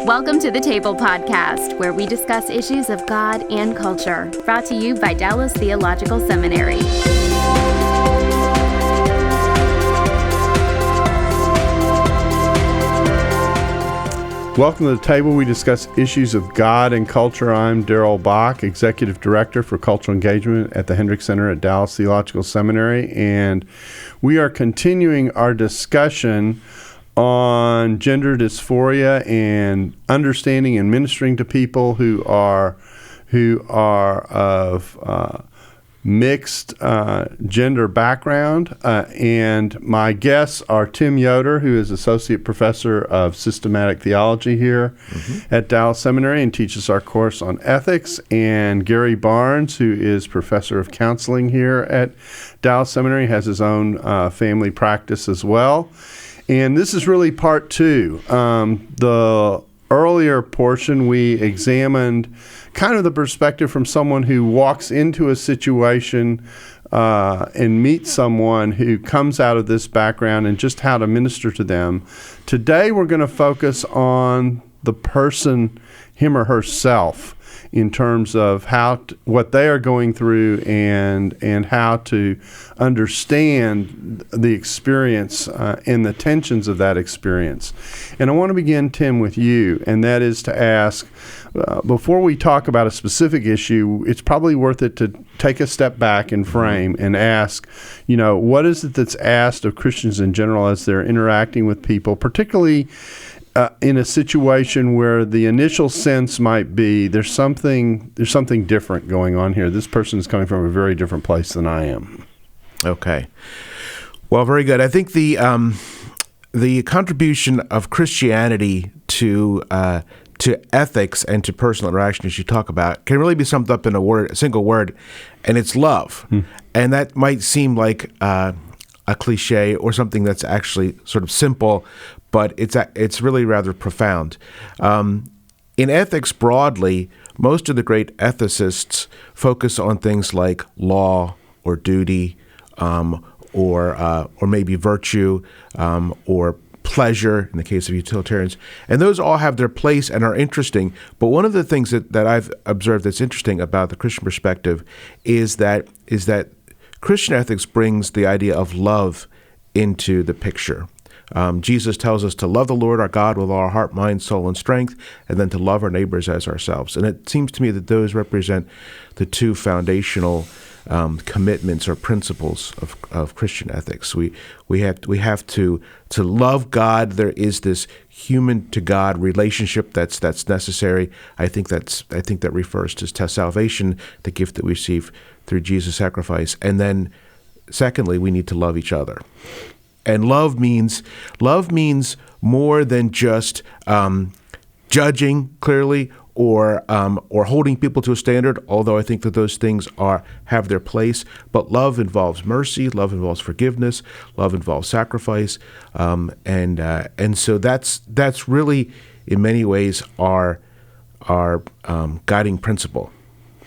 Welcome to the Table Podcast, where we discuss issues of God and culture, brought to you by Dallas Theological Seminary. Welcome to the table. We discuss issues of God and culture. I'm Darrell Bock, Executive Director for Cultural Engagement at the Hendricks Center at Dallas Theological Seminary, and we are continuing our discussion on gender dysphoria and understanding and ministering to people who are of mixed gender background, and my guests are Tim Yoder, who is Associate Professor of Systematic Theology here at Dallas Seminary and teaches our course on ethics, and Gary Barnes, who is Professor of Counseling here at Dallas Seminary, has his own family practice as well. And this is really part two. The earlier portion, we examined kind of the perspective from someone who walks into a situation and meets someone who comes out of this background and just how to minister to them. Today, we're going to focus on the person, him or herself, in terms of what they are going through and how to understand the experience and the tensions of that experience. And I want to begin, Tim, with you, and that is to ask, before we talk about a specific issue, it's probably worth it to take a step back and frame and ask, what is it that's asked of Christians in general as they're interacting with people, particularly in a situation where the initial sense might be there's something different going on here. This person is coming from a very different place than I am. Okay. Well, very good. I think the contribution of Christianity to ethics and to personal interaction, as you talk about, can really be summed up in a single word, and it's love. And that might seem like a cliche or something that's actually sort of simple, but it's really rather profound. In ethics broadly, most of the great ethicists focus on things like law or duty, or maybe virtue, or pleasure in the case of utilitarians. And those all have their place and are interesting. But one of the things that I've observed that's interesting about the Christian perspective is that Christian ethics brings the idea of love into the picture. Jesus tells us to love the Lord our God with all our heart, mind, soul, and strength, and then to love our neighbors as ourselves. And it seems to me that those represent the two foundational commitments or principles of Christian ethics. We have to love God. There is this human to God relationship that's necessary. I think that refers to salvation, the gift that we receive through Jesus' sacrifice. And then, secondly, we need to love each other. And love means more than just judging clearly or holding people to a standard, although I think that those things have their place. But love involves mercy, love involves forgiveness, love involves sacrifice, and so that's really in many ways our guiding principle.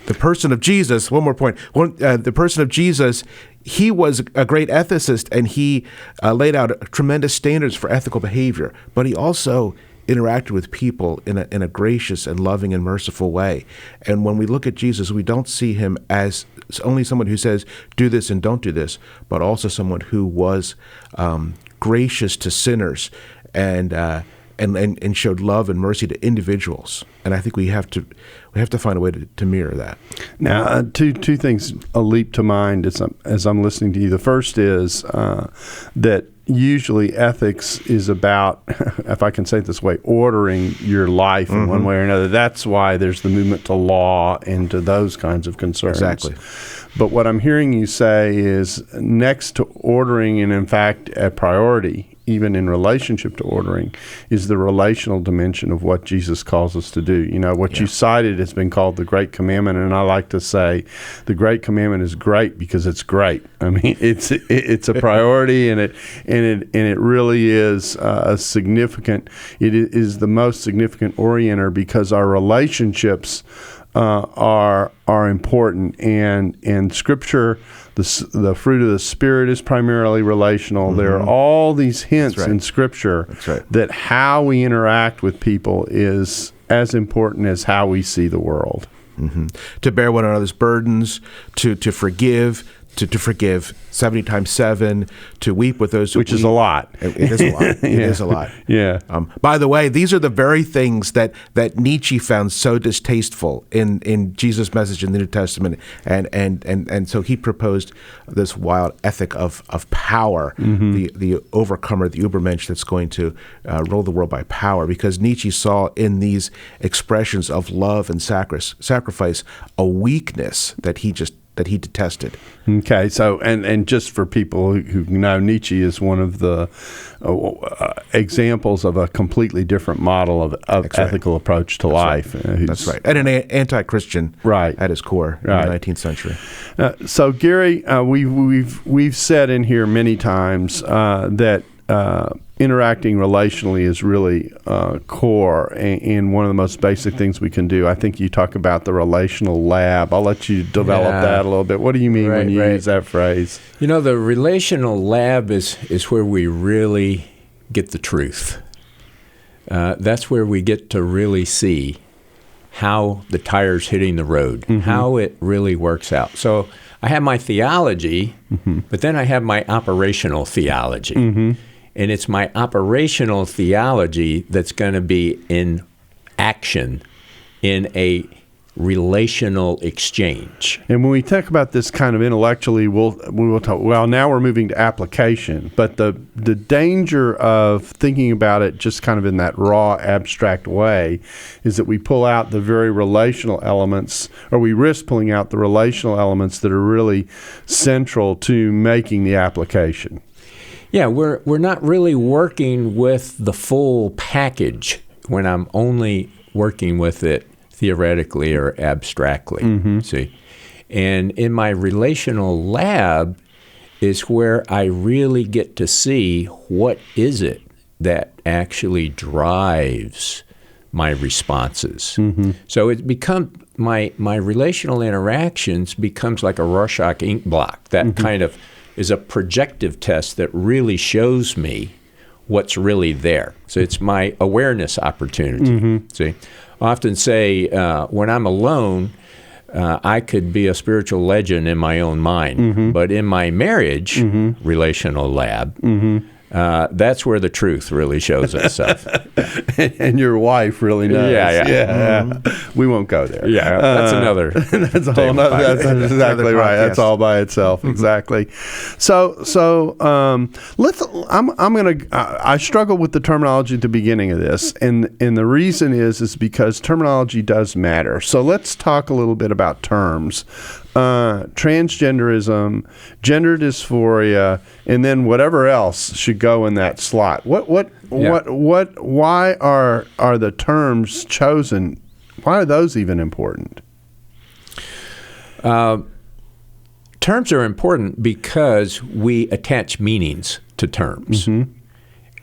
The person of Jesus. One more point. The person of Jesus. He was a great ethicist, and he laid out tremendous standards for ethical behavior. But he also interacted with people in a gracious and loving and merciful way. And when we look at Jesus, we don't see him as only someone who says, do this and don't do this, but also someone who was gracious to sinners and showed love and mercy to individuals. And I think we have to find a way to mirror that. Now, two things leap to mind as I'm listening to you. The first is that usually ethics is about, if I can say it this way, ordering your life in one way or another. That's why there's the movement to law and to those kinds of concerns. Exactly. But what I'm hearing you say is next to ordering, and in fact a priority, even in relationship to ordering, is the relational dimension of what Jesus calls us to do. What you cited has been called the Great Commandment, and I like to say the Great Commandment is great because it's great. I mean, it's a priority, and it really is a significant. It is the most significant orienter because our relationships are important, and Scripture The fruit of the Spirit is primarily relational. There are all these hints in Scripture that how we interact with people is as important as how we see the world. To bear one another's burdens, to forgive, to forgive 70 times 7, to weep with those who Which is a lot. It is a lot. It is a lot. Yeah. By the way, these are the very things that Nietzsche found so distasteful in Jesus' message in the New Testament, and so he proposed this wild ethic of power, the overcomer, the Übermensch that's going to rule the world by power, because Nietzsche saw in these expressions of love and sacrifice a weakness that he detested. Okay, so and just for people who know, Nietzsche is one of the examples of a completely different model of ethical approach to life. That's right, and an anti-Christian at his core in the 19th century. So Gary, we've said in here many times that interacting relationally is really core and one of the most basic things we can do. I think you talk about the Relational Lab. I'll let you develop that a little bit. What do you mean when you use that phrase? You know, the Relational Lab is where we really get the truth. That's where we get to really see how the tire's hitting the road, how it really works out. So I have my theology, but then I have my operational theology. And it's my operational theology that's going to be in action in a relational exchange. And when we talk about this kind of intellectually, we will talk, well, now we're moving to application. But the danger of thinking about it just kind of in that raw, abstract way is that we pull out the very relational elements, or we risk pulling out the relational elements that are really central to making the application. Yeah, we're not really working with the full package when I'm only working with it theoretically or abstractly, see. And in my Relational Lab is where I really get to see what is it that actually drives my responses. So it becomes my relational interactions becomes like a Rorschach ink block that kind of is a projective test that really shows me what's really there. So it's my awareness opportunity. See, I often say when I'm alone, I could be a spiritual legend in my own mind. But in my marriage Relational Lab, that's where the truth really shows itself. And your wife really knows. Yeah. We won't go there. Yeah, that's another. That's a whole nother. That's exactly right. That's all by itself. Exactly. So let's. I'm gonna. I struggle with the terminology at the beginning of this, and the reason is because terminology does matter. So let's talk a little bit about terms. Transgenderism, gender dysphoria, and then whatever else should go in that slot. Why are the terms chosen? Why are those even important? Terms are important because we attach meanings to terms.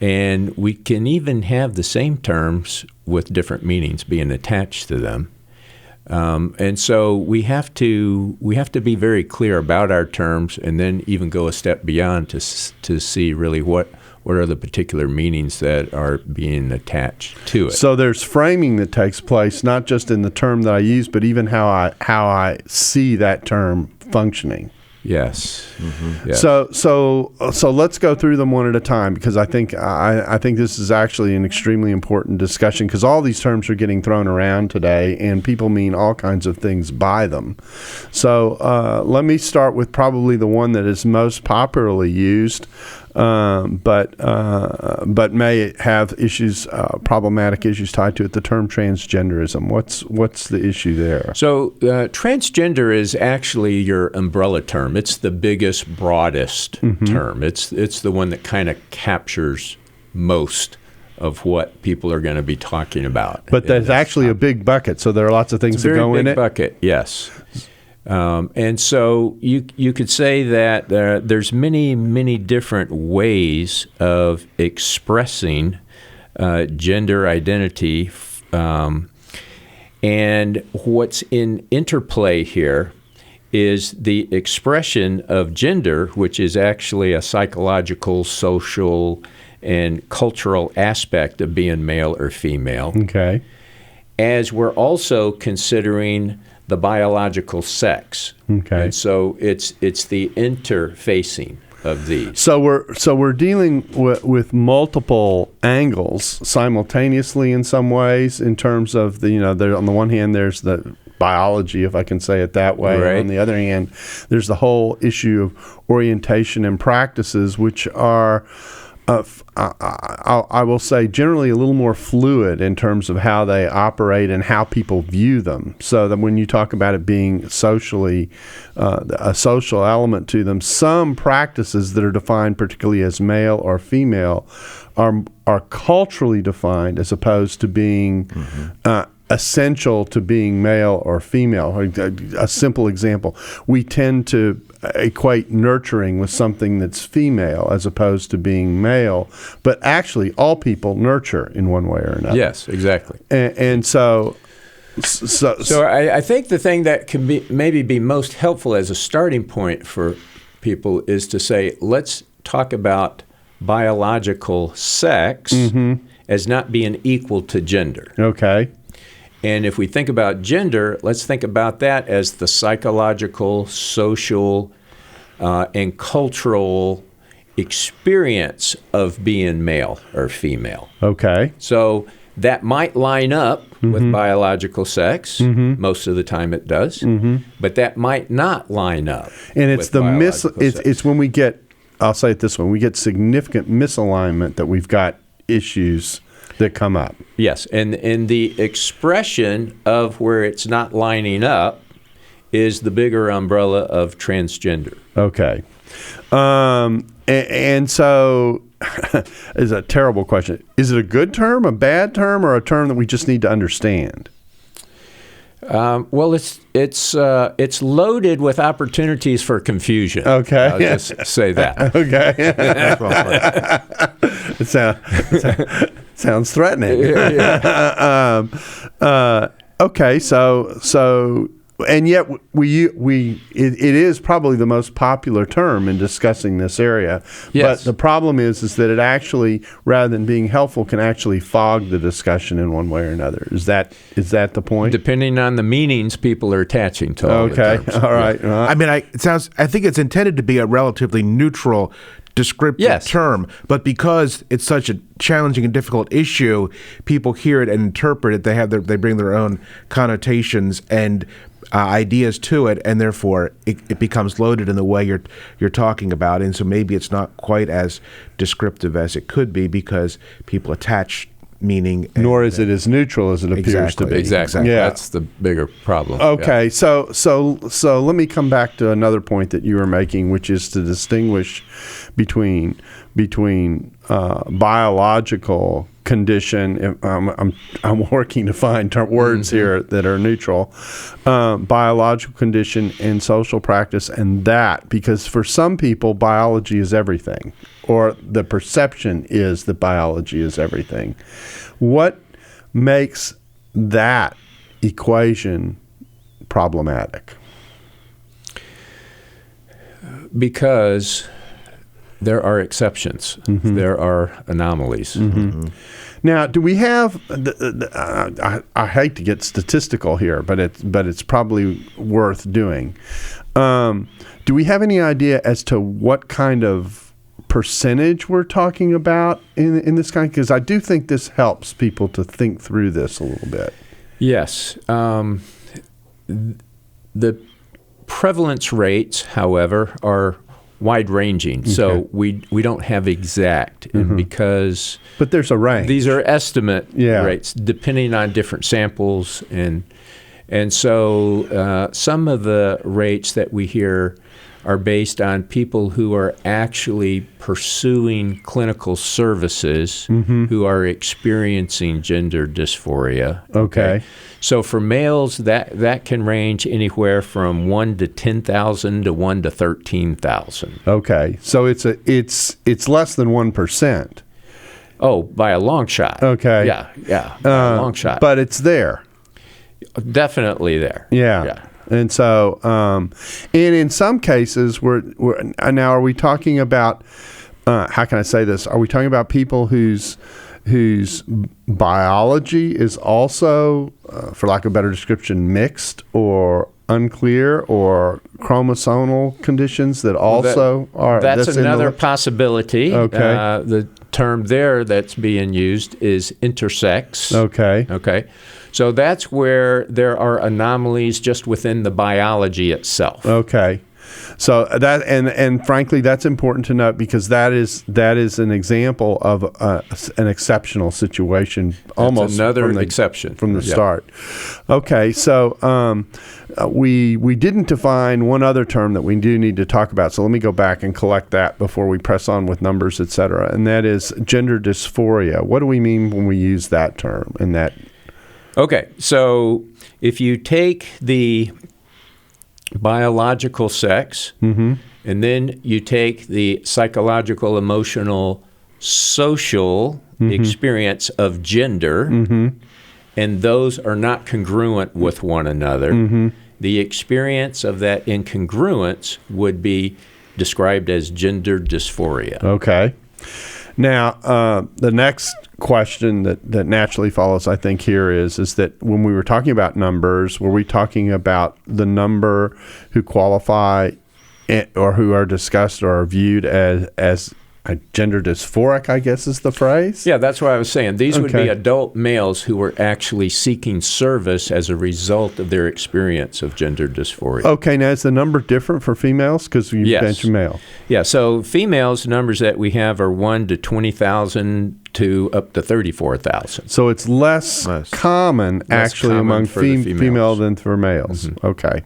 And we can even have the same terms with different meanings being attached to them. And so we have to be very clear about our terms, and then even go a step beyond to see really what are the particular meanings that are being attached to it. So there's framing that takes place, not just in the term that I use, but even how I see that term functioning. Yes. Yes. So let's go through them one at a time, because I think this is actually an extremely important discussion, because all these terms are getting thrown around today, and people mean all kinds of things by them. So let me start with probably the one that is most popularly used, but may have issues, problematic issues tied to it. The term transgenderism. What's the issue there? So transgender is actually your umbrella term. It's the biggest, broadest term. It's the one that kind of captures most of what people are going to be talking about. But there's actually a big bucket, so there are lots of things that go in it. It's a very big bucket, yes. And so you could say that there's many different ways of expressing gender identity, and what's in interplay here is the expression of gender, which is actually a psychological, social, and cultural aspect of being male or female. Okay. As we're also considering the biological sex. Okay. And so it's the interfacing of these. So we're dealing with multiple angles simultaneously in some ways, in terms of there, on the one hand there's the biology, if I can say it that way, Right. and on the other hand there's the whole issue of orientation and practices, which are I will say generally a little more fluid in terms of how they operate and how people view them. So that when you talk about it being socially a social element to them, some practices that are defined particularly as male or female are culturally defined as opposed to being essential to being male or female. A simple example: we tend to equate nurturing with something that's female as opposed to being male, but actually all people nurture in one way or another. Yes, exactly. And so I think the thing that can maybe be most helpful as a starting point for people is to say, let's talk about biological sex as not being equal to gender. Okay. And if we think about gender, let's think about that as the psychological, social, and cultural experience of being male or female. Okay. So that might line up with biological sex. Most of the time it does. But that might not line up. And it's with it's when we get, I'll say it this way, we get significant misalignment that we've got issues that come up. Yes, and the expression of where it's not lining up is the bigger umbrella of transgender. Okay. And so it's a terrible question. Is it a good term, a bad term, or a term that we just need to understand? Well, it's loaded with opportunities for confusion. Okay. I'll just say that. Okay. It sounds threatening. Yeah. Okay. So, and yet it is probably the most popular term in discussing this area. Yes. But the problem is that it actually, rather than being helpful, can actually fog the discussion in one way or another. Is that the point? Depending on the meanings people are attaching to all the terms. All right. Yeah. I mean, I think it's intended to be a relatively neutral, descriptive term, but because it's such a challenging and difficult issue, people hear it and interpret it. They bring their own connotations and ideas to it, and therefore it becomes loaded in the way you're talking about. And so maybe it's not quite as descriptive as it could be because people attach meaning. Nor is it as neutral as it appears to be. Exactly. Yeah. That's the bigger problem. Okay. Yeah. So let me come back to another point that you were making, which is to distinguish between biological condition. I'm working to find words here that are neutral. Biological condition and social practice, and that because for some people biology is everything, or the perception is that biology is everything. What makes that equation problematic? Because there are exceptions. There are anomalies. Now, do we have? I hate to get statistical here, but it's probably worth doing. Do we have any idea as to what kind of percentage we're talking about in this kind? Because I do think this helps people to think through this a little bit. Yes. The prevalence rates, however, are wide-ranging, okay. So we don't have exact, and because but there's a range. These are estimate rates depending on different samples, and so some of the rates that we hear are based on people who are actually pursuing clinical services who are experiencing gender dysphoria. Okay. So for males, that can range anywhere from 1 to 10,000 to 1 to 13,000. Okay. So it's less than 1%. Oh, by a long shot. Okay. Yeah, by a long shot. But it's there. Definitely there. Yeah. And so, and in some cases, now are we talking about, how can I say this? Are we talking about people whose biology is also, for lack of a better description, mixed or unclear, or chromosomal conditions that also are? That's another possibility. Okay. The term there that's being used is intersex. Okay. Okay. So that's where there are anomalies just within the biology itself. Okay. So that, and frankly, that's important to note, because that is an example of an exceptional situation, almost another exception from the start. Okay, so we didn't define one other term that we do need to talk about. So let me go back and collect that before we press on with numbers, et cetera. And that is gender dysphoria. What do we mean when we use that term? And that. Okay, so if you take the biological sex, and then you take the psychological, emotional, social experience of gender, and those are not congruent with one another, the experience of that incongruence would be described as gender dysphoria. Okay. Now, the next question that naturally follows, I think, here is that when we were talking about numbers, were we talking about the number who qualify or who are discussed or are viewed as a gender dysphoric, I guess is the phrase? Yeah, that's what I was saying. These would be adult males who were actually seeking service as a result of their experience of gender dysphoria. Okay, now is the number different for females? Because you mentioned male. Yeah, so females, numbers that we have are 1 to 20,000 to up to 34,000. So it's less common actually among female than for males. Okay.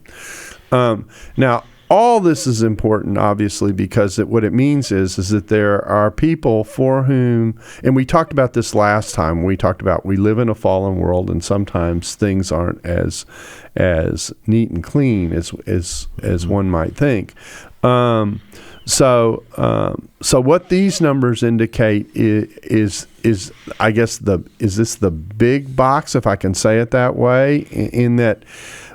Now, all this is important, obviously, because what it means is that there are people for whom, and we talked about this last time. We talked about we live in a fallen world, and sometimes things aren't as neat and clean as one might think. So what these numbers indicate is I guess is this the big box, if I can say it that way, in that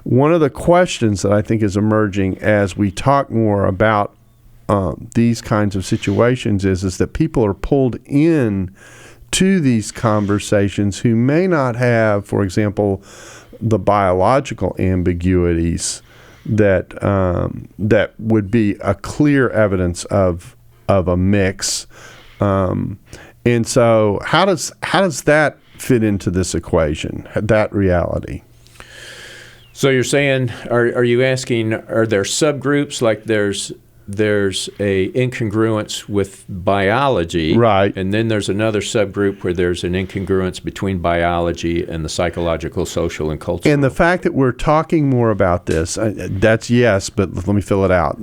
one of the questions that I think is emerging as we talk more about these kinds of situations is that people are pulled in to these conversations who may not have, for example, the biological ambiguities that would be a clear evidence of a mix. And so how does that fit into this equation, that reality? So you're saying, are you asking, are there subgroups, like there's a incongruence with biology, right? And then there's another subgroup where there's an incongruence between biology and the psychological, social, and cultural. And the fact that we're talking more about this, that's yes, but let me fill it out.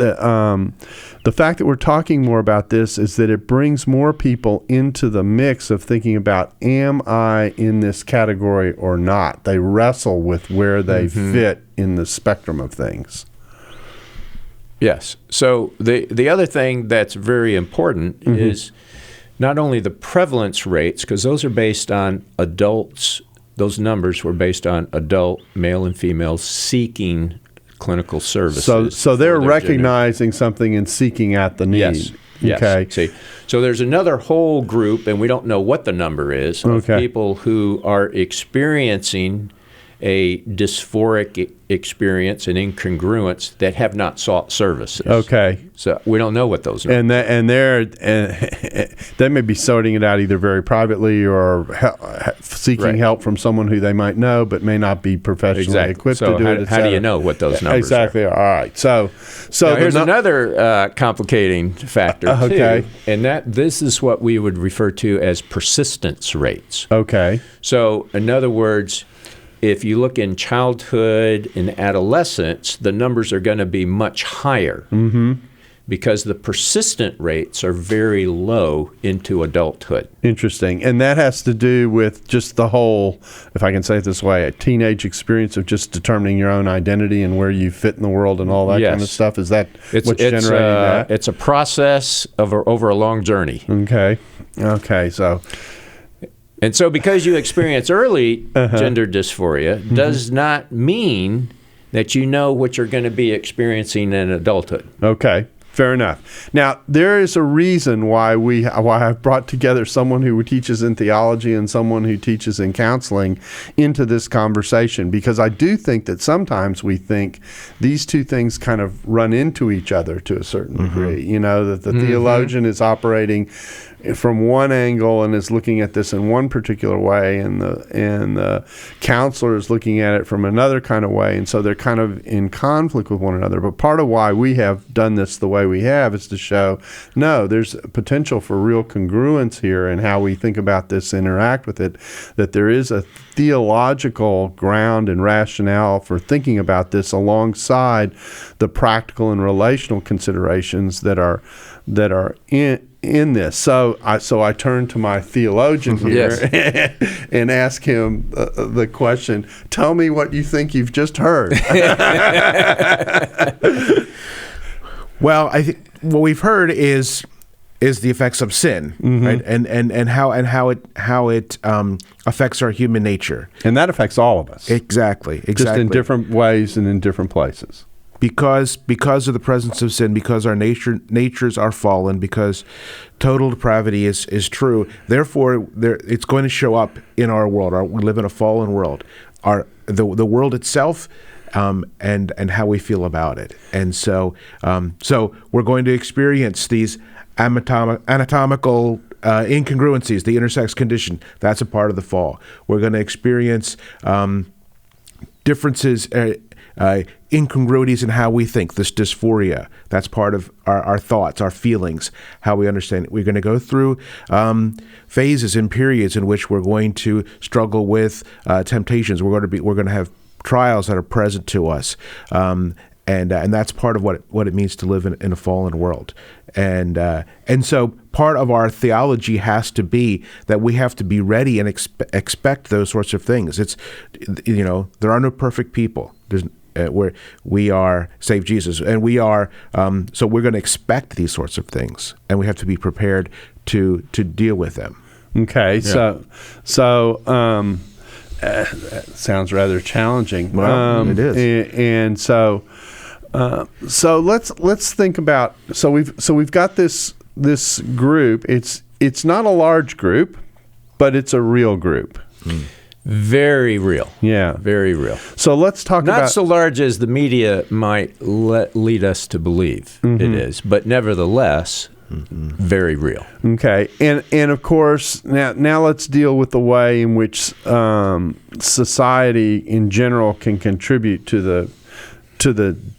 The fact that we're talking more about this is that it brings more people into the mix of thinking about, am I in this category or not? They wrestle with where they fit in the spectrum of things. Yes. So the other thing that's very important is not only the prevalence rates, because those are based on adults. Those numbers were based on adult male and females seeking clinical services. So they're recognizing something and seeking out the need. Yes. Yes. Okay. See, so there's another whole group, and we don't know what the number is, of people who are experiencing a dysphoric experience and incongruence that have not sought services. Okay. So we don't know what those are. And they may be sorting it out either very privately or seeking help from someone who they might know but may not be professionally equipped to do it. How do you know what those numbers exactly are? All right. So here's another complicating factor, too, and this is what we would refer to as persistence rates. Okay. So in other words, if you look in childhood and adolescence, the numbers are going to be much higher because the persistent rates are very low into adulthood. Interesting. And that has to do with just the whole, if I can say it this way, a teenage experience of just determining your own identity and where you fit in the world and all that kind of stuff. Is that what's generating that? It's a process over a long journey. Okay. So because you experience early gender dysphoria does not mean that you know what you're going to be experiencing in adulthood. Okay. Fair enough. Now, there is a reason why I've brought together someone who teaches in theology and someone who teaches in counseling into this conversation, because I do think that sometimes we think these two things kind of run into each other to a certain degree. You know, that the theologian is operating from one angle and is looking at this in one particular way, and the counselor is looking at it from another kind of way, and so they're kind of in conflict with one another. But part of why we have done this the way we have is to show, no, there's potential for real congruence here in how we think about this, interact with it, that there is a theological ground and rationale for thinking about this alongside the practical and relational considerations that are in this. So I turn to my theologian here and ask him the question, tell me what you think you've just heard. Well, I think what we've heard is the effects of sin, right? And how it affects our human nature. And that affects all of us. Exactly. Just in different ways and in different places. Because of the presence of sin, because our natures are fallen, because total depravity is true. Therefore, it's going to show up in our world. We live in a fallen world. The world itself, and how we feel about it. And so we're going to experience these anatomical incongruencies, the intersex condition. That's a part of the fall. We're going to experience differences. Incongruities in how we think, this dysphoria. That's part of our thoughts, our feelings, how we understand it. We're going to go through phases and periods in which we're going to struggle with temptations. We're going to have trials that are present to us, and that's part of what it means to live in a fallen world. And so part of our theology has to be that we have to be ready and expect those sorts of things. It's, there are no perfect people. Where we are, save Jesus, and we are. So we're going to expect these sorts of things, and we have to be prepared to deal with them. Okay, yeah. So that sounds rather challenging. Well, it is, and so let's think about. So we've got this group. It's not a large group, but it's a real group. Very real. Yeah. Very real. So let's talk about... Not so large as the media might lead us to believe it is, but nevertheless, very real. Okay. And of course, now let's deal with the way in which society in general can contribute to the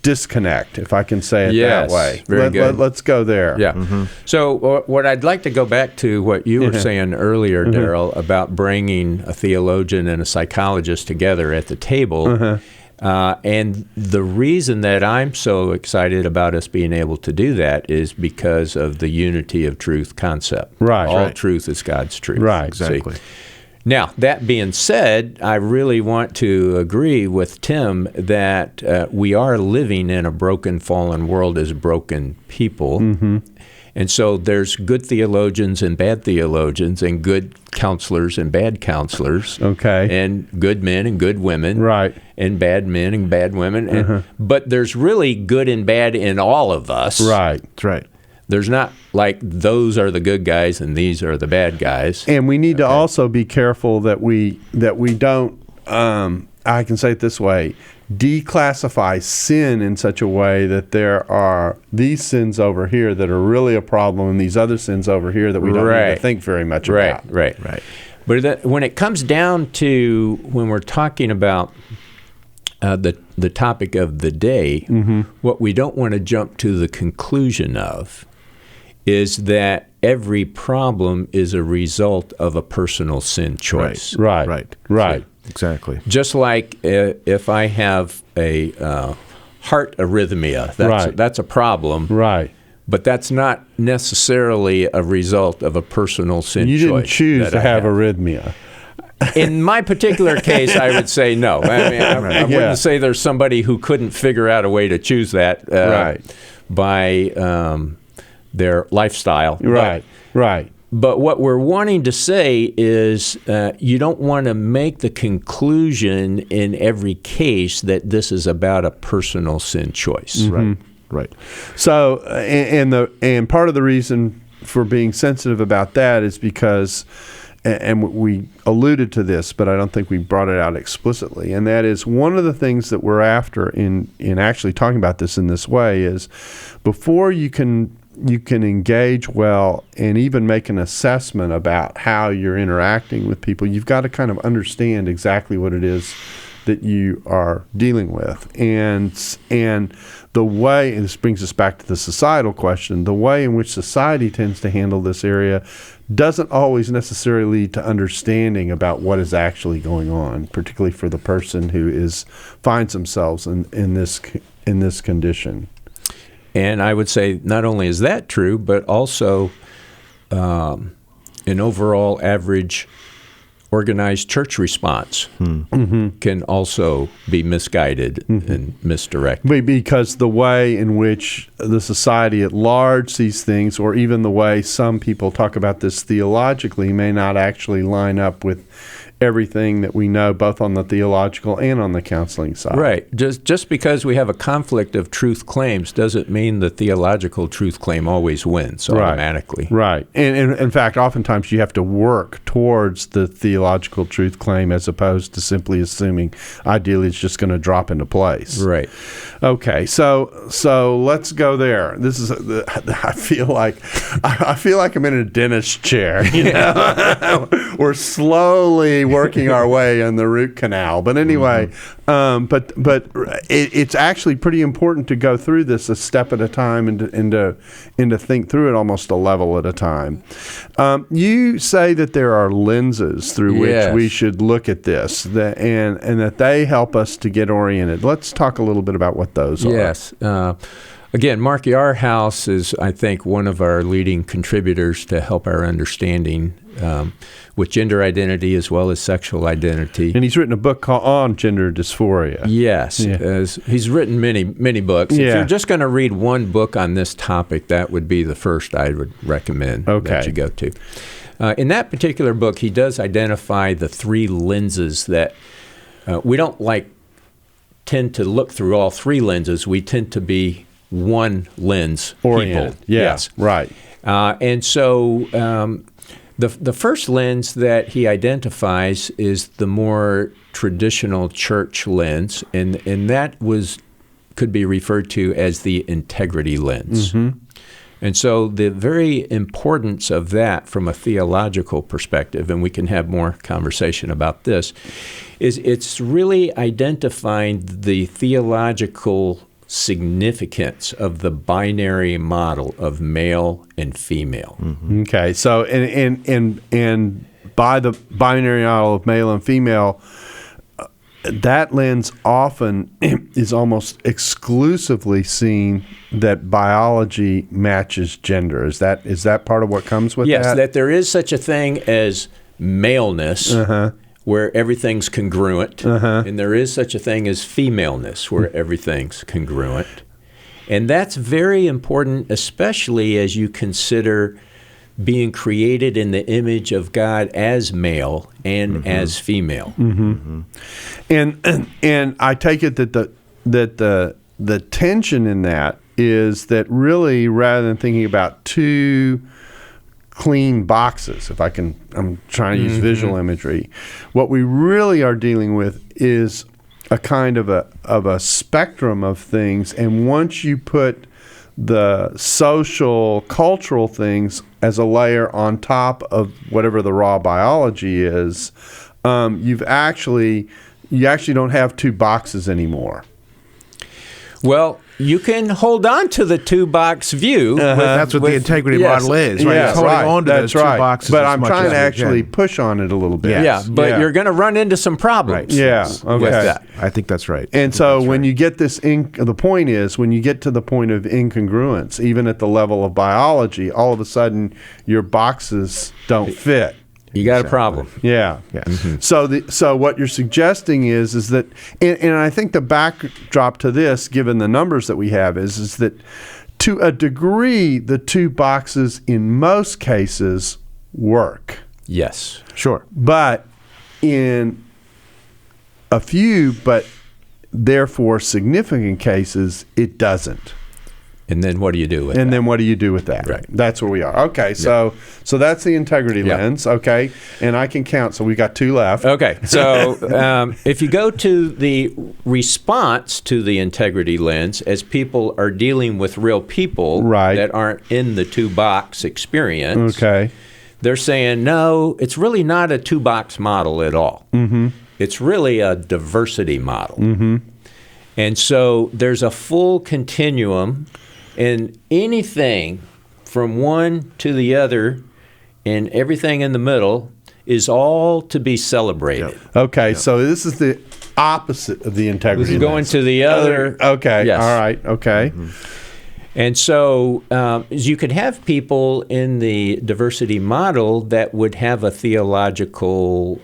disconnect, if I can say it that way. Very good. Let's go there. Yeah. So what I'd like to go back to what you were saying earlier, Darrell, about bringing a theologian and a psychologist together at the table. And the reason that I'm so excited about us being able to do that is because of the unity of truth concept. Right. All truth is God's truth. Right. Exactly. See? Now, that being said, I really want to agree with Tim that we are living in a broken, fallen world as broken people. And so there's good theologians and bad theologians, and good counselors and bad counselors. Okay. And good men and good women. Right. And bad men and bad women. But there's really good and bad in all of us. Right. That's right. There's not like those are the good guys and these are the bad guys. And we need to also be careful that we don't, I can say it this way, declassify sin in such a way that there are these sins over here that are really a problem and these other sins over here that we don't need to think very much about. Right. But when it comes down to when we're talking about the topic of the day, what we don't want to jump to the conclusion of is that every problem is a result of a personal sin choice. Right. Exactly. Just like if I have a heart arrhythmia, that's a problem. Right. But that's not necessarily a result of a personal sin choice. You didn't choose to have arrhythmia. In my particular case, I would say no. I mean, I wouldn't say there's somebody who couldn't figure out a way to choose that by their lifestyle. Right. But what we're wanting to say is you don't want to make the conclusion in every case that this is about a personal sin choice. Right. So, and part of the reason for being sensitive about that is because, and we alluded to this, but I don't think we brought it out explicitly, and that is one of the things that we're after in actually talking about this in this way is before you can engage well and even make an assessment about how you're interacting with people, you've got to kind of understand exactly what it is that you are dealing with. And the way, and this brings us back to the societal question, the way in which society tends to handle this area doesn't always necessarily lead to understanding about what is actually going on, particularly for the person who finds themselves in this condition. And I would say not only is that true, but also an overall average organized church response can also be misguided and misdirected. Because the way in which the society at large sees things, or even the way some people talk about this theologically, may not actually line up with everything that we know, both on the theological and on the counseling side. Right. Just because we have a conflict of truth claims doesn't mean the theological truth claim always wins automatically. Right. And in fact, oftentimes you have to work towards the theological truth claim as opposed to simply assuming ideally it's just going to drop into place. Right. Okay. So let's go there. This is I feel like I'm in a dentist chair. You know? We're slowly working our way in the root canal. But anyway, but it's actually pretty important to go through this a step at a time and to think through it almost a level at a time. You say that there are lenses through which we should look at this, and that they help us to get oriented. Let's talk a little bit about what those are. Yes. Again, Mark Yarhouse is, I think, one of our leading contributors to help our understanding with gender identity as well as sexual identity. And he's written a book on gender dysphoria. Yes. Yeah. He's written many books. Yeah. If you're just going to read one book on this topic, that would be the first I would recommend that you go to. In that particular book, he does identify the three lenses that we don't tend to look through all three lenses. We tend to be one lens oriented. People. Yes. Right. And so the first lens that he identifies is the more traditional church lens, and that could be referred to as the integrity lens. And so the very importance of that from a theological perspective, and we can have more conversation about this, is it's really identifying the theological significance of the binary model of male and female. Okay, so and by the binary model of male and female, that lens often is almost exclusively seen that biology matches gender. Is that part of what comes with that? Yes, that there is such a thing as maleness, where everything's congruent, and there is such a thing as femaleness, where everything's congruent. And that's very important, especially as you consider being created in the image of God as male and as female. And I take it that the tension in that is that really, rather than thinking about two clean boxes, I'm trying to use visual imagery, what we really are dealing with is a kind of a spectrum of things. And once you put the social, cultural things as a layer on top of whatever the raw biology is, you actually don't have two boxes anymore. Well, you can hold on to the two-box view. That's what the integrity model is, right? Yeah, it's holding on to those two boxes. But I'm trying to actually push on it a little bit. Yeah, but you're going to run into some problems. Yeah, with that. I think that's right. And so when you get this, the point is, when you get to the point of incongruence, even at the level of biology, all of a sudden your boxes don't fit. You got a problem. Yeah. So what you're suggesting is that, and I think the backdrop to this, given the numbers that we have, is that, to a degree, the two boxes in most cases, work. Yes. Sure. But in a few, but therefore significant cases, it doesn't. And then what do you do with And that? then what do you do with that? Right. That's where we are. Okay, so that's the integrity lens. Okay, and I can count. So we got 2 left. Okay, so if you go to the response to the integrity lens, as people are dealing with real people Right. that aren't in the 2-box experience, Okay. they're saying, no, it's really not a 2-box model at all. Mm-hmm. It's really a diversity model. Mm-hmm. And so there's a full continuum, and anything from one to the other and everything in the middle is all to be celebrated. Okay, so this is the opposite of the integrity This is going lens. to the other. Okay, Yes. all right, okay. And so you could have people in the diversity model that would have a theological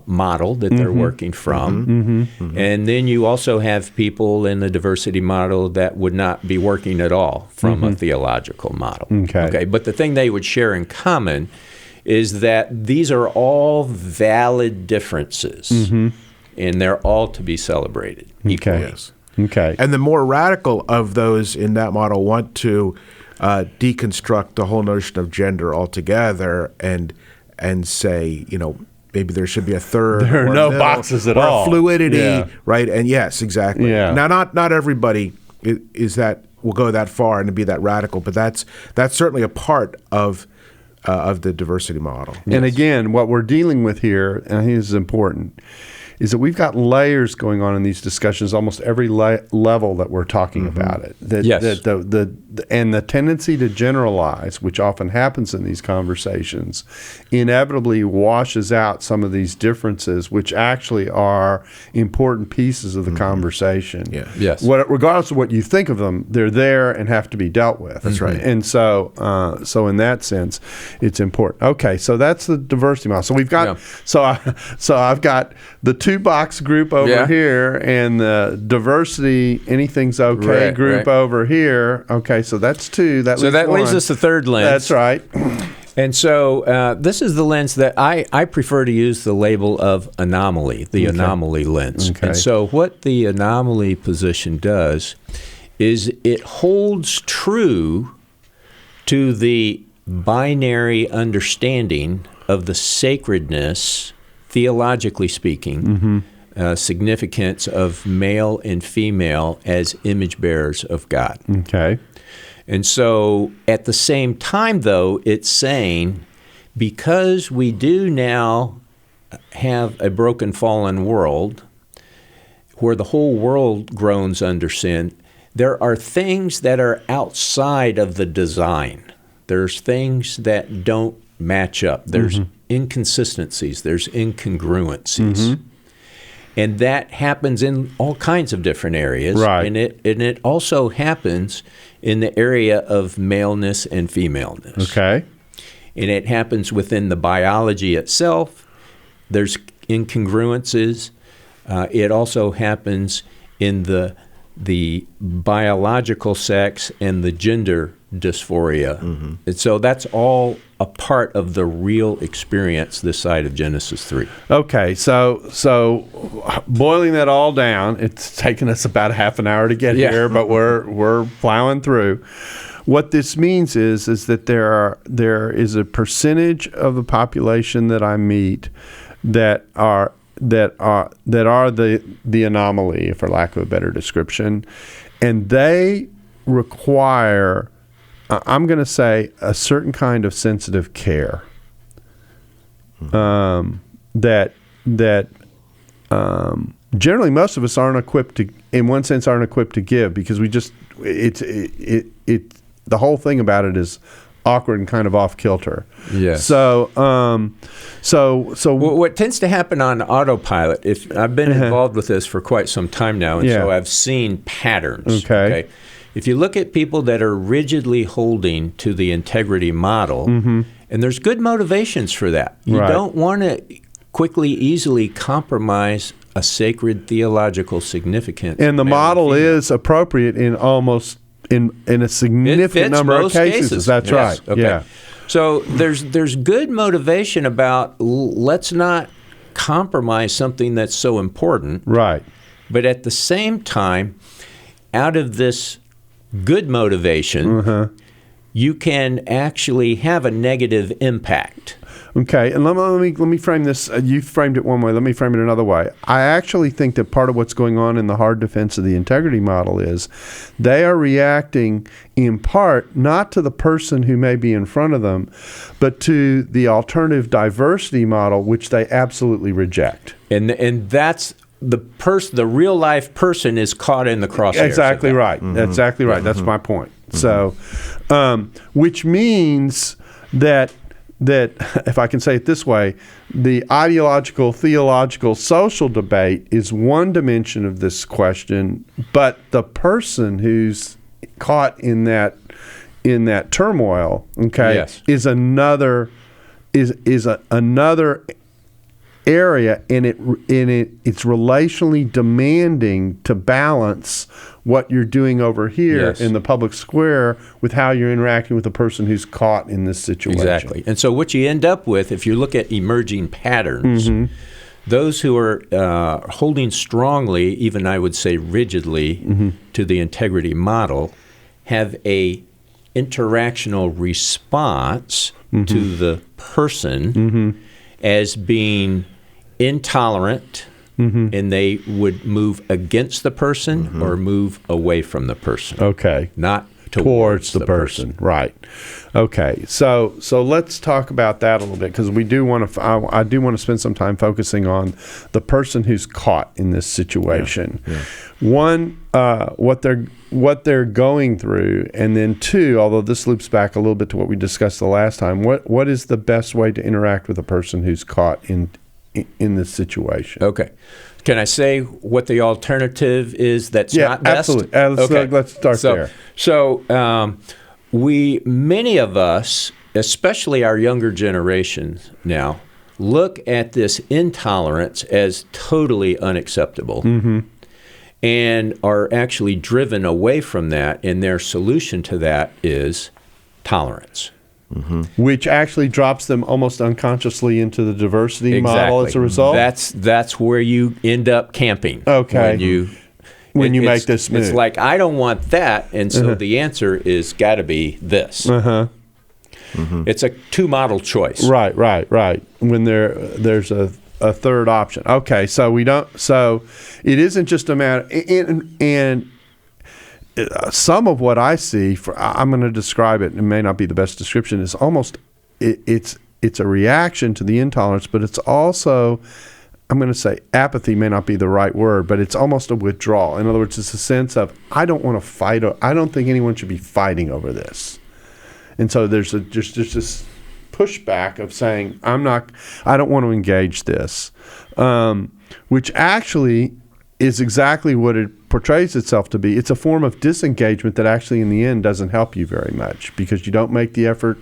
model that they're working from. And then you also have people in the diversity model that would not be working at all from a theological model. Okay. But the thing they would share in common is that these are all valid differences, and they're all to be celebrated equally. Yes. Okay. And the more radical of those in that model want to deconstruct the whole notion of gender altogether and say, maybe there should be a third. There are or no middle, boxes at or all. fluidity, Yeah. right? And yes, exactly. Yeah. Now, not everybody will go that far and be that radical, but that's certainly a part of the diversity model. And again, what we're dealing with here, and I think this is important, is that we've got layers going on in these discussions, almost every level that we're talking about it. Yes. And the tendency to generalize, which often happens in these conversations, inevitably washes out some of these differences, which actually are important pieces of the conversation. Yeah. Yes. Regardless of what you think of them, they're there and have to be dealt with. That's right. And so in that sense, it's important. Okay, so that's the diversity model. So we've got so I've got the 2-box group over here and the diversity, anything's okay group over here. Okay, so that's 2. That leaves us the third lens. That's right. And so this is the lens that I prefer to use the label of anomaly, the anomaly lens. Okay. And so what the anomaly position does is it holds true to the binary understanding of the sacredness, theologically speaking, significance of male and female as image bearers of God. Okay. And so at the same time, though, it's saying because we do now have a broken, fallen world where the whole world groans under sin, there are things that are outside of the design. There's things that don't match up. There's inconsistencies. There's incongruencies. And that happens in all kinds of different areas. Right. And it also happens in the area of maleness and femaleness. Okay. And it happens within the biology itself. There's incongruences. It also happens in the biological sex and the gender dysphoria. And so that's all a part of the real experience this side of Genesis 3. Okay, so boiling that all down, it's taken us about a half an hour to get here, but we're plowing through. What this means is that there is a percentage of the population that I meet that are the anomaly, for lack of a better description, and they require, I'm going to say, a certain kind of sensitive care that generally most of us aren't equipped to, in one sense, aren't equipped to give, because we just the whole thing about it is awkward and kind of off kilter. Yes. So what tends to happen on autopilot, if I've been involved with this for quite some time now, and so I've seen patterns. Okay. If you look at people that are rigidly holding to the integrity model, and there's good motivations for that. You don't want to quickly, easily compromise a sacred theological significance. And the model is appropriate in almost in a significant number of cases. That's right. Okay. Yeah. So there's good motivation about let's not compromise something that's so important. Right. But at the same time, out of this good motivation, you can actually have a negative impact. Okay, and let me frame this. You framed it one way. Let me frame it another way. I actually think that part of what's going on in the hard defense of the integrity model is they are reacting in part not to the person who may be in front of them, but to the alternative diversity model, which they absolutely reject. And that's the real life person is caught in the crosshairs. Exactly right. Exactly right. That's my point. So, which means that if I can say it this way, the ideological, theological, social debate is one dimension of this question, but the person who's caught in that turmoil, is another another area, and it's relationally demanding to balance what you're doing over here in the public square with how you're interacting with the person who's caught in this situation. Exactly. And so what you end up with, if you look at emerging patterns, those who are holding strongly, even I would say rigidly, to the integrity model, have a interactional response to the person as being intolerant, and they would move against the person or move away from the person. Okay. Not towards the person. Right. Okay. So let's talk about that a little bit, because we do want to. I do want to spend some time focusing on the person who's caught in this situation. One, what they're going through, and then two, although this loops back a little bit to what we discussed the last time, what is the best way to interact with a person who's caught in this situation? Okay. Can I say what the alternative is that's not best? Absolutely. Let's start there. So many of us, especially our younger generation now, look at this intolerance as totally unacceptable and are actually driven away from that, and their solution to that is tolerance. Which actually drops them almost unconsciously into the diversity model as a result? That's where you end up camping. Okay. When you make this move. It's like, I don't want that, and so the answer is got to be this. It's a two-model choice. Right. When there's a third option. Okay, so it isn't just a matter, and some of what I see, I'm going to describe it, and it may not be the best description, is almost, it's a reaction to the intolerance, but it's also, I'm going to say apathy may not be the right word, but it's almost a withdrawal. In other words, it's a sense of, I don't want to fight, I don't think anyone should be fighting over this. And so there's just this pushback of saying, I don't want to engage this, which actually is exactly what it portrays itself to be. It's a form of disengagement that actually in the end doesn't help you very much, because you don't make the effort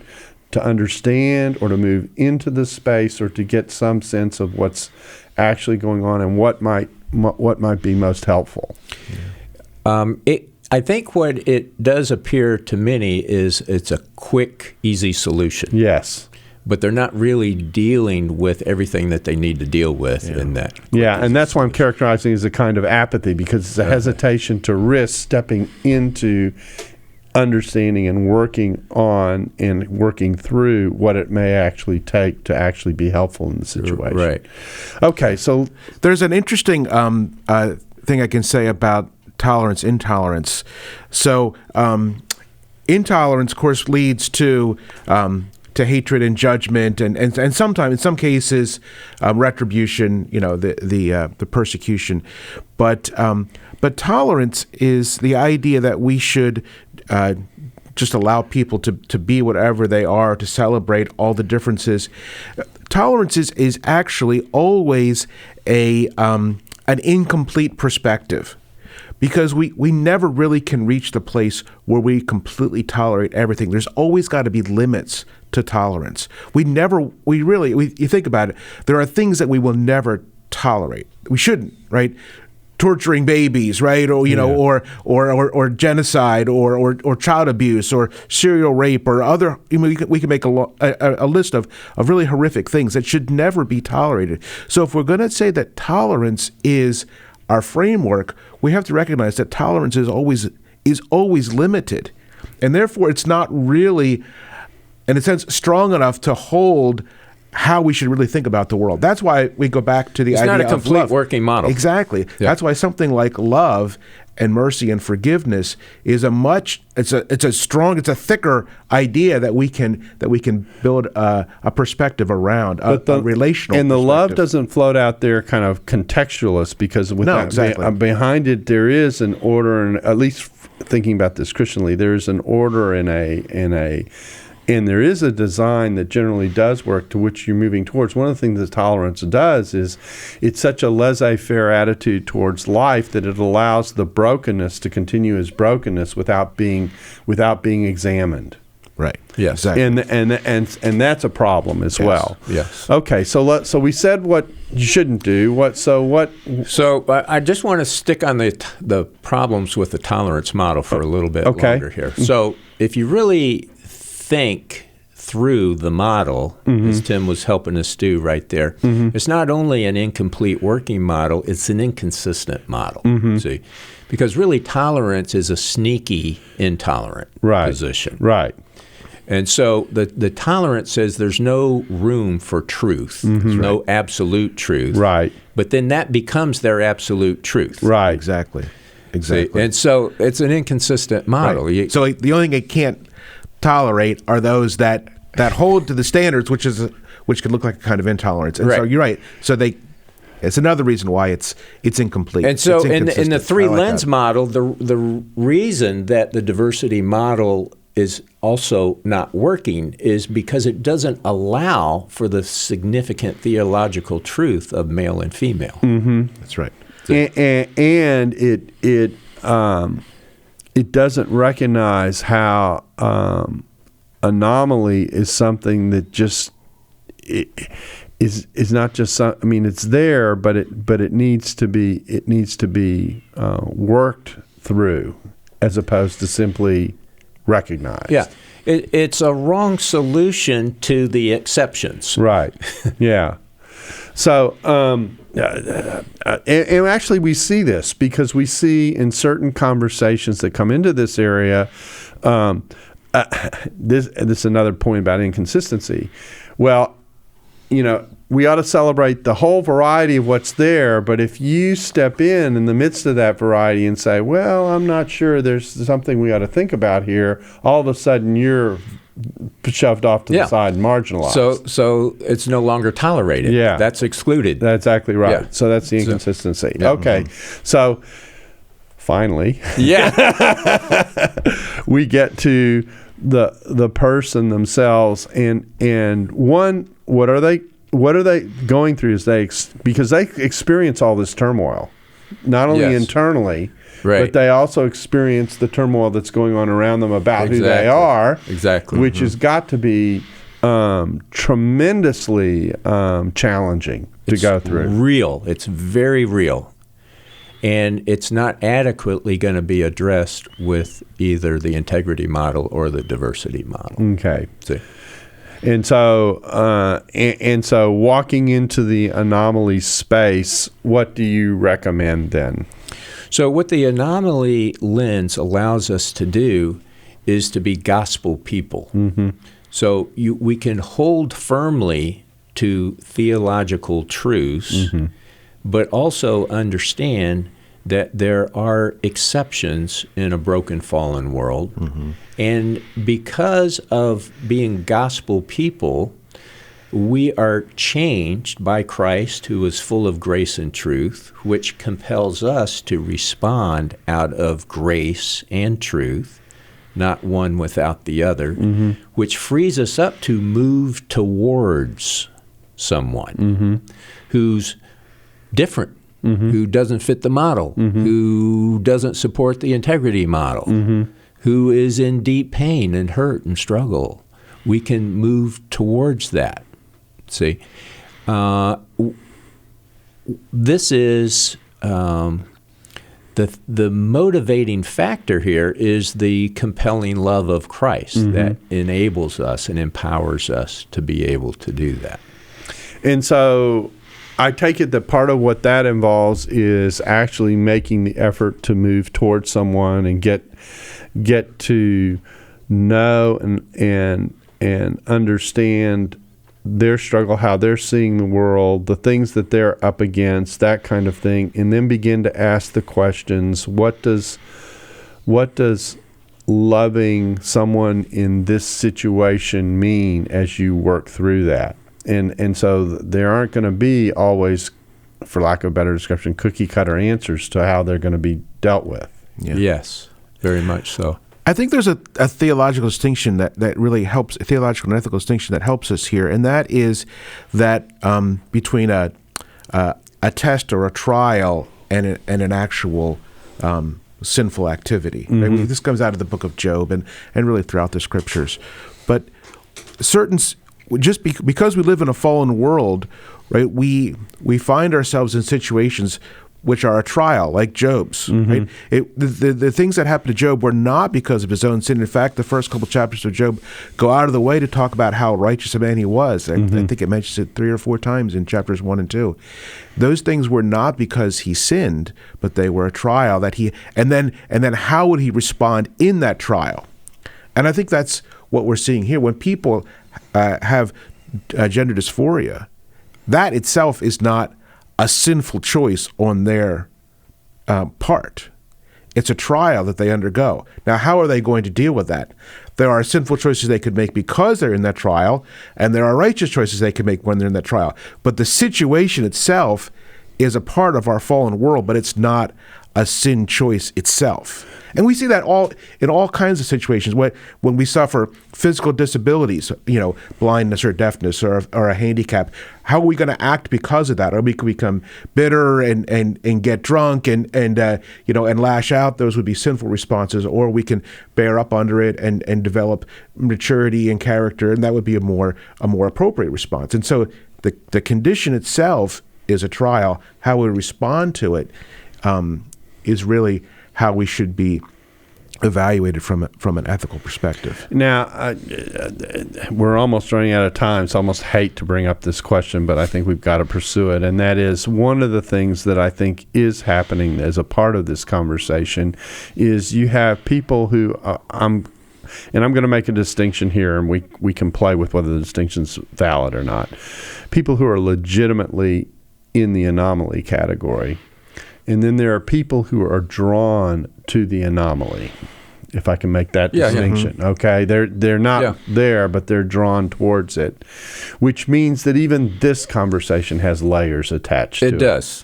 to understand or to move into the space or to get some sense of what's actually going on and what might be most helpful. I think what it does appear to many is it's a quick, easy solution. Yes. But they're not really dealing with everything that they need to deal with in that. And that's why I'm characterizing it as a kind of apathy, because it's a hesitation to risk stepping into understanding and working on and working through what it may actually take to actually be helpful in the situation. Right. Okay, so there's an interesting thing I can say about tolerance, intolerance. So intolerance, of course, leads to hatred and judgment, and sometimes, in some cases, retribution. The persecution. But tolerance is the idea that we should just allow people to be whatever they are, to celebrate all the differences. Tolerance is actually always an incomplete perspective, because we never really can reach the place where we completely tolerate everything. There's always got to be limits to tolerance. You think about it, there are things that we will never tolerate. We shouldn't, right? torturing babies, right? Or or genocide, or child abuse, or serial rape, or other. We can make a list of really horrific things that should never be tolerated. So if we're going to say that tolerance is our framework, we have to recognize that tolerance is always limited, and therefore it's not really, in a sense, strong enough to hold how we should really think about the world. That's why we go back to the idea of love. It's not a complete working model. Exactly. Yeah. That's why something like love and mercy and forgiveness is it's a thicker idea that we can build a perspective around, a relational and the perspective. love doesn't float out there kind of contextualist, because behind it there is an order, and at least thinking about this Christianly, there's an order and there is a design that generally does work to which you're moving towards. One of the things that tolerance does is it's such a laissez-faire attitude towards life that it allows the brokenness to continue as brokenness without being examined. Right. Yes. Exactly. And that's a problem as well. Yes. Okay. So we said what you shouldn't do. So I just want to stick on the problems with the tolerance model for a little bit longer here. So if you really think through the model, as Tim was helping us do right there, it's not only an incomplete working model, it's an inconsistent model. See, because really tolerance is a sneaky intolerant position. Right. And so the tolerance says there's no room for truth. There's no absolute truth. Right. But then that becomes their absolute truth. Right. Exactly. See? And so it's an inconsistent model. Right. So the only thing it can't tolerate are those that hold to the standards, which can look like a kind of intolerance. And so you're right. So it's another reason why it's incomplete. And so in the three lens model, the reason that the diversity model is also not working is because it doesn't allow for the significant theological truth of male and female. That's right. And it doesn't recognize how anomaly is something that just is not just some, I mean, it's there, but it needs to be worked through as opposed to simply recognized. Yeah, it's a wrong solution to the exceptions. Right. Yeah. So, and actually we see this because we see in certain conversations that come into this area, this is another point about inconsistency. Well, we ought to celebrate the whole variety of what's there, but if you step in the midst of that variety and say, well, I'm not sure, there's something we ought to think about here, all of a sudden you're shoved off to the side and marginalized. So it's no longer tolerated. Yeah. That's excluded. That's exactly right. Yeah. So that's the inconsistency. Okay. So finally, we get to the person themselves, and one, what are they going through because they experience all this turmoil, not only internally, but they also experience the turmoil that's going on around them about who they are, which has got to be tremendously challenging to go through. Real. It's very real. And it's not adequately going to be addressed with either the integrity model or the diversity model. Okay. See? And so walking into the anomaly space, what do you recommend then? So what the Anomaly Lens allows us to do is to be gospel people. So we can hold firmly to theological truths, but also understand that there are exceptions in a broken, fallen world. And because of being gospel people, we are changed by Christ, who is full of grace and truth, which compels us to respond out of grace and truth, not one without the other, which frees us up to move towards someone who's different, who doesn't fit the model, who doesn't support the integrity model, who is in deep pain and hurt and struggle. We can move towards that. See, this is the motivating factor here is the compelling love of Christ that enables us and empowers us to be able to do that. And so I take it that part of what that involves is actually making the effort to move towards someone and get to know and understand their struggle, how they're seeing the world, the things that they're up against, that kind of thing, and then begin to ask the questions: what does loving someone in this situation mean as you work through that? And so there aren't going to be always, for lack of a better description, cookie cutter answers to how they're going to be dealt with. Yeah. Yes, very much so. I think there's a theological distinction that really helps, a theological and ethical distinction that helps us here, and that is that between a test or a trial and an actual sinful activity. Right? This comes out of the book of Job and really throughout the scriptures. But because we live in a fallen world, right? We find ourselves in situations which are a trial, like Job's. Right? The things that happened to Job were not because of his own sin. In fact, the first couple chapters of Job go out of the way to talk about how righteous a man he was. I think it mentions it 3 or 4 times in chapters 1 and 2. Those things were not because he sinned, but they were a trial that he. And then how would he respond in that trial? And I think that's what we're seeing here. When people have gender dysphoria, that itself is not a sinful choice on their part. It's a trial that they undergo. Now, how are they going to deal with that? There are sinful choices they could make because they're in that trial, and there are righteous choices they can make when they're in that trial. But the situation itself is a part of our fallen world, but it's not a sin choice itself. And we see that in all kinds of situations. When we suffer physical disabilities, blindness or deafness or a handicap, how are we going to act because of that? Or we could become bitter and get drunk and lash out. Those would be sinful responses. Or we can bear up under it and develop maturity and character, and that would be a more appropriate response. And so the condition itself is a trial. How we respond to it is really how we should be evaluated from an ethical perspective. Now, we're almost running out of time, so I almost hate to bring up this question, but I think we've got to pursue it. And that is, one of the things that I think is happening as a part of this conversation is you have people who I'm going to make a distinction here, and we can play with whether the distinction's valid or not. People who are legitimately in the anomaly category. And then there are people who are drawn to the anomaly, if I can make that distinction. Okay, they're not there, but they're drawn towards it, which means that even this conversation has layers attached to it. It does.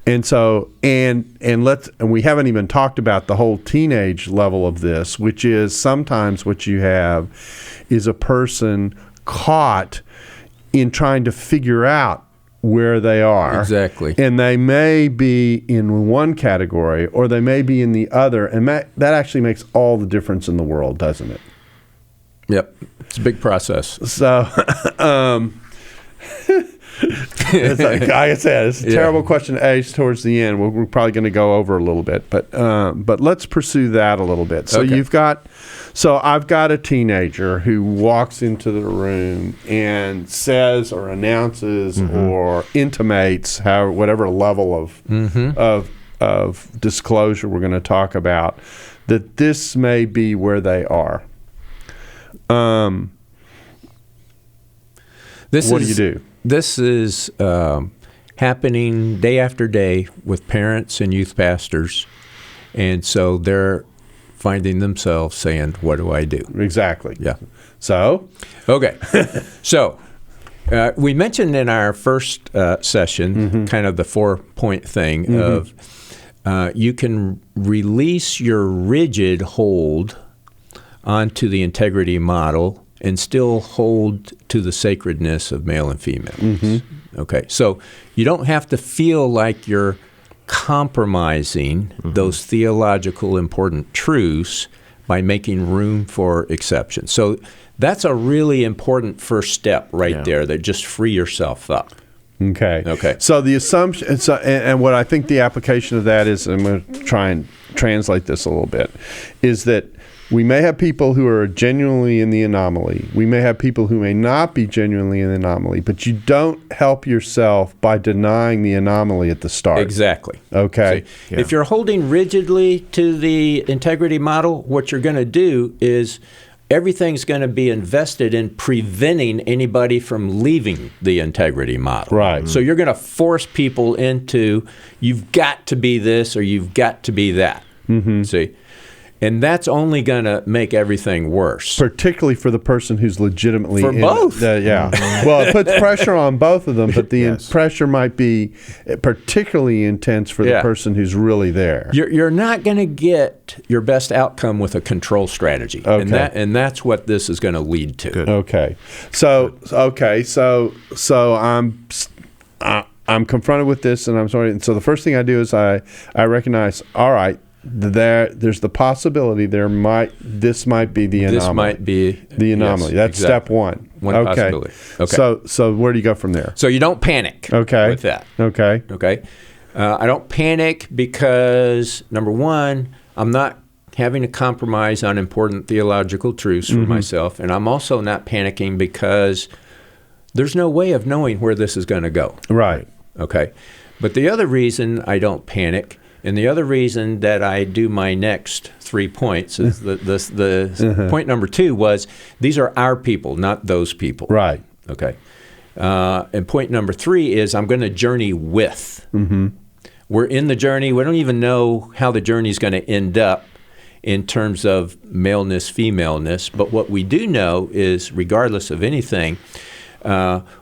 And so we haven't even talked about the whole teenage level of this, which is sometimes what you have is a person caught in trying to figure out where they are. Exactly. And they may be in one category or they may be in the other. And that actually makes all the difference in the world, doesn't it? Yep. It's a big process. So, it's like I said, it's a terrible question to ask towards the end. We're probably going to go over a little bit, but let's pursue that a little bit. So I've got a teenager who walks into the room and says or announces or intimates whatever level of disclosure we're going to talk about, that this may be where they are. What do you do? This is happening day after day with parents and youth pastors, and so they're finding themselves saying, what do I do? Exactly. Yeah. So? Okay. So we mentioned in our first session kind of the 4-point thing of you can release your rigid hold onto the integrity model and still hold to the sacredness of male and female. Okay, so you don't have to feel like you're compromising those theological important truths by making room for exceptions. So that's a really important first step right there, that just free yourself up. Okay. Okay. So the assumption, and what I think the application of that is, I'm going to try and translate this a little bit, is that we may have people who are genuinely in the anomaly. We may have people who may not be genuinely in the anomaly, but you don't help yourself by denying the anomaly at the start. Exactly. Okay. See, if you're holding rigidly to the integrity model, what you're going to do is everything's going to be invested in preventing anybody from leaving the integrity model. Right. So you're going to force people into, you've got to be this or you've got to be that. See? And that's only going to make everything worse. Particularly for the person who's legitimately For both. Yeah. Well, it puts pressure on both of them, but the pressure might be particularly intense for the person who's really there. You're not going to get your best outcome with a control strategy. Okay. And that's what this is going to lead to. Good. Okay. So I'm confronted with this, and I'm sorry. And so the first thing I do is I recognize, all right, there's the possibility this might be the anomaly. This might be the anomaly. That's step one. One possibility. Okay. So where do you go from there? So you don't panic with that. Okay. Okay. I don't panic because, number one, I'm not having to compromise on important theological truths for myself, and I'm also not panicking because there's no way of knowing where this is going to go. Right. Okay. But the other reason I don't panic, and the other reason that I do my next 3 points is the point number 2 was these are our people, not those people. Right. Okay. And point number 3 is I'm going to journey with. We're in the journey. We don't even know how the journey is going to end up in terms of maleness, femaleness. But what we do know is, regardless of anything,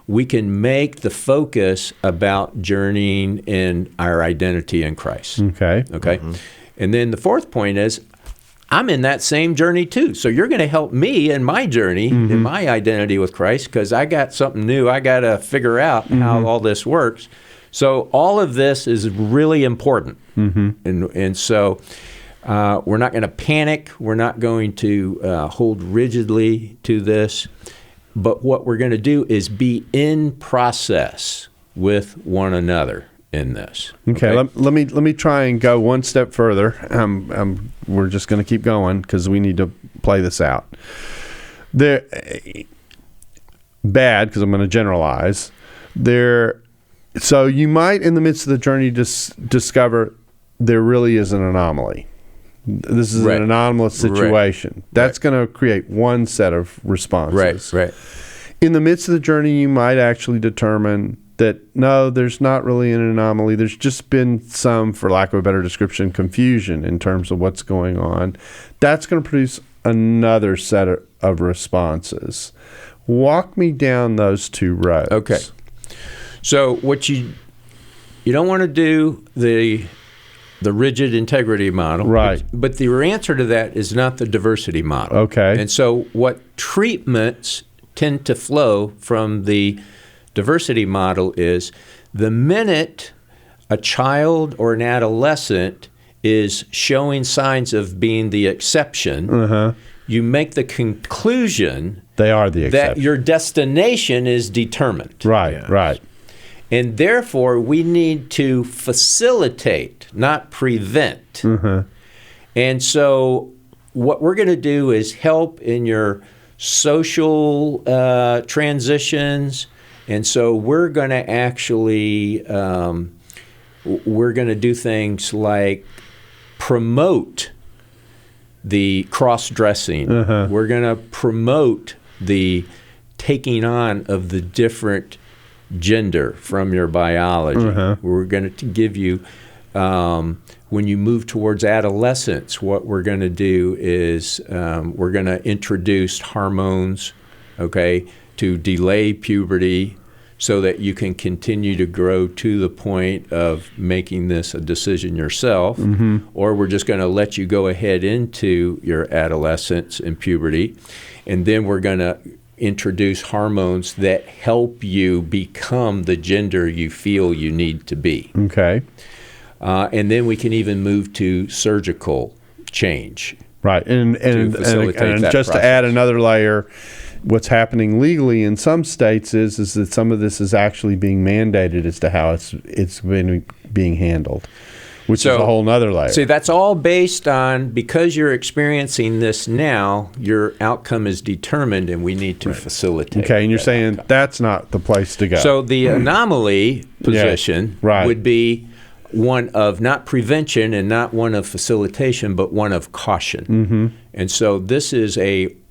we can make the focus about journeying in our identity in Christ. Okay. Okay. And then the 4th point is I'm in that same journey too. So you're going to help me in my journey, in my identity with Christ, because I got something new. I got to figure out how all this works. So all of this is really important. And so we're not going to panic. We're not going to hold rigidly to this. But what we're going to do is be in process with one another in this. Okay. Let me try and go one step further. We're just going to keep going because we need to play this out. Bad, because I'm going to generalize. So you might, in the midst of the journey, discover there really is an anomaly. This is an anomalous situation. That's going to create one set of responses. Right. In the midst of the journey, you might actually determine that, no, there's not really an anomaly. There's just been some, for lack of a better description, confusion in terms of what's going on. That's going to produce another set of responses. Walk me down those 2 roads. Okay. So what you don't want to do the rigid integrity model. Right. But the answer to that is not the diversity model. Okay. And so what treatments tend to flow from the diversity model is the minute a child or an adolescent is showing signs of being the exception, you make the conclusion they are the exception. that your destination is determined. Right. And therefore, we need to facilitate, not prevent. And so what we're going to do is help in your social transitions. And so we're going to actually, we're going to do things like promote the cross-dressing. We're going to promote the taking on of the different gender from your biology. We're going to give you, when you move towards adolescence, what we're going to do is we're going to introduce hormones, to delay puberty so that you can continue to grow to the point of making this a decision yourself, or we're just going to let you go ahead into your adolescence and puberty, and then we're going to introduce hormones that help you become the gender you feel you need to be. Okay. And then we can even move to surgical change. Right. And facilitate that just process. to add another layer, what's happening legally in some states is that some of this is actually being mandated as to how it's been being handled, which is a whole nother layer. See, that's all based on, because you're experiencing this now, your outcome is determined, and we need to facilitate. Okay, and you're saying outcome. That's not the place to go. So the anomaly position would be one of not prevention and not one of facilitation, but one of caution. Mm-hmm. And so this is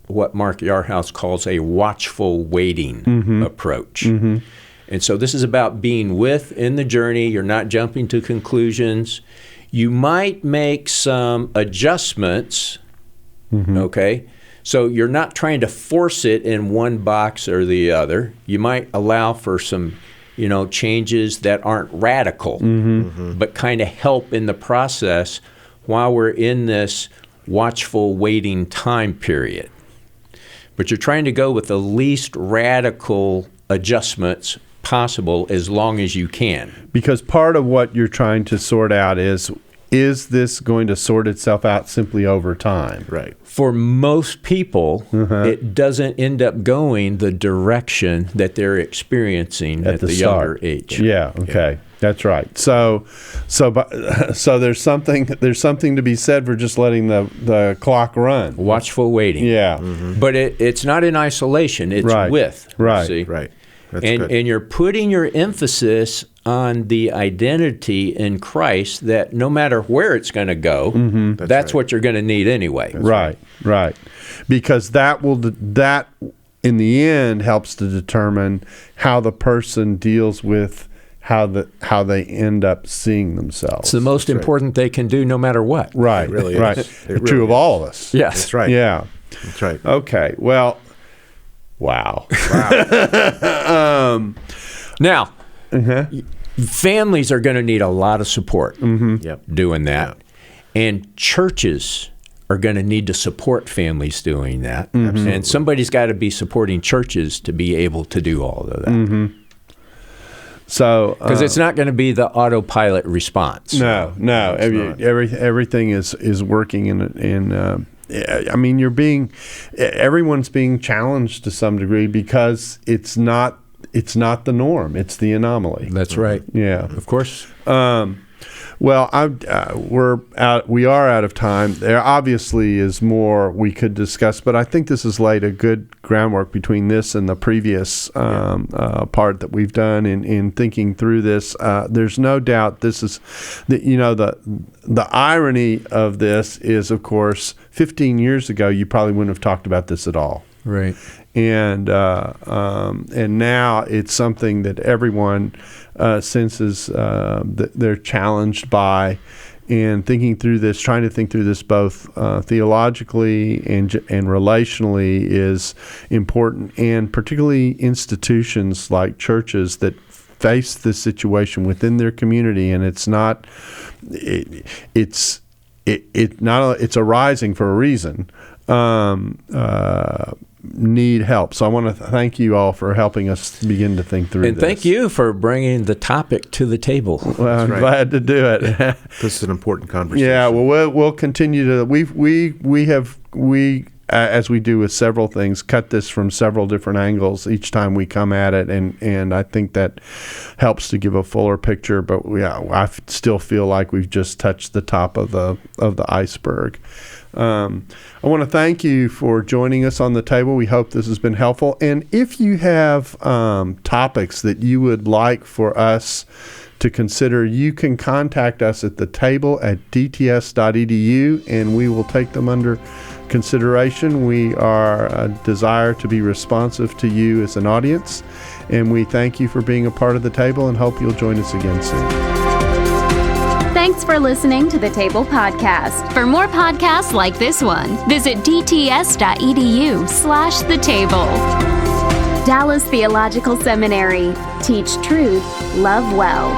what Mark Yarhouse calls a watchful waiting approach. Mm-hmm. And so this is about being with in the journey. You're not jumping to conclusions. You might make some adjustments, okay? So you're not trying to force it in one box or the other. You might allow for some, changes that aren't radical, but kind of help in the process while we're in this watchful waiting time period. But you're trying to go with the least radical adjustments possible as long as you can. Because part of what you're trying to sort out is this going to sort itself out simply over time? Right. For most people, it doesn't end up going the direction that they're experiencing at the younger age. Yeah. Okay. Yeah. That's right. So there's something to be said for just letting the clock run. Watchful waiting. Yeah. But it's not in isolation. It's with. Right. See? Right. That's and good. And you're putting your emphasis on the identity in Christ, that no matter where it's going to go, that's what you're going to need anyway. Right. Because that in the end helps to determine how the person deals with how they end up seeing themselves. It's the most important they can do no matter what. Right. It really right. is. It really True of all of us. Yes. That's right. Yeah. That's right. Okay. Well, wow. Now, families are going to need a lot of support doing that. And churches are going to need to support families doing that. And somebody's got to be supporting churches to be able to do all of that. So, because it's not going to be the autopilot response. No. Everything is working in I mean, everyone's being challenged to some degree because it's not the norm. It's the anomaly. That's right. Yeah, of course. Well, we are out of time. There obviously is more we could discuss, but I think this has laid a good groundwork between this and the previous part that we've done in thinking through this. There's no doubt this is, the irony of this is, of course, 15 years ago you probably wouldn't have talked about this at all. Right. And now it's something that everyone senses that they're challenged by, and thinking through this, trying to think through this both theologically and relationally is important, and particularly institutions like churches that face this situation within their community, and it's arising for a reason. Need help. So I want to thank you all for helping us begin to think through this. And thank you for bringing the topic to the table. Well, I'm glad to do it. This is an important conversation. Yeah, well, we'll continue to. We as we do with several things, cut this from several different angles each time we come at it, and I think that helps to give a fuller picture. But I still feel like we've just touched the top of the iceberg. I want to thank you for joining us on the table. We hope this has been helpful. And if you have topics that you would like for us to consider, you can contact us at the table at dts.edu, and we will take them under consideration. We are a desire to be responsive to you as an audience, and we thank you for being a part of the table and hope you'll join us again soon. Thanks for listening to the Table Podcast. For more podcasts like this one, visit dts.edu/the table. Dallas Theological Seminary. Teach truth, love well.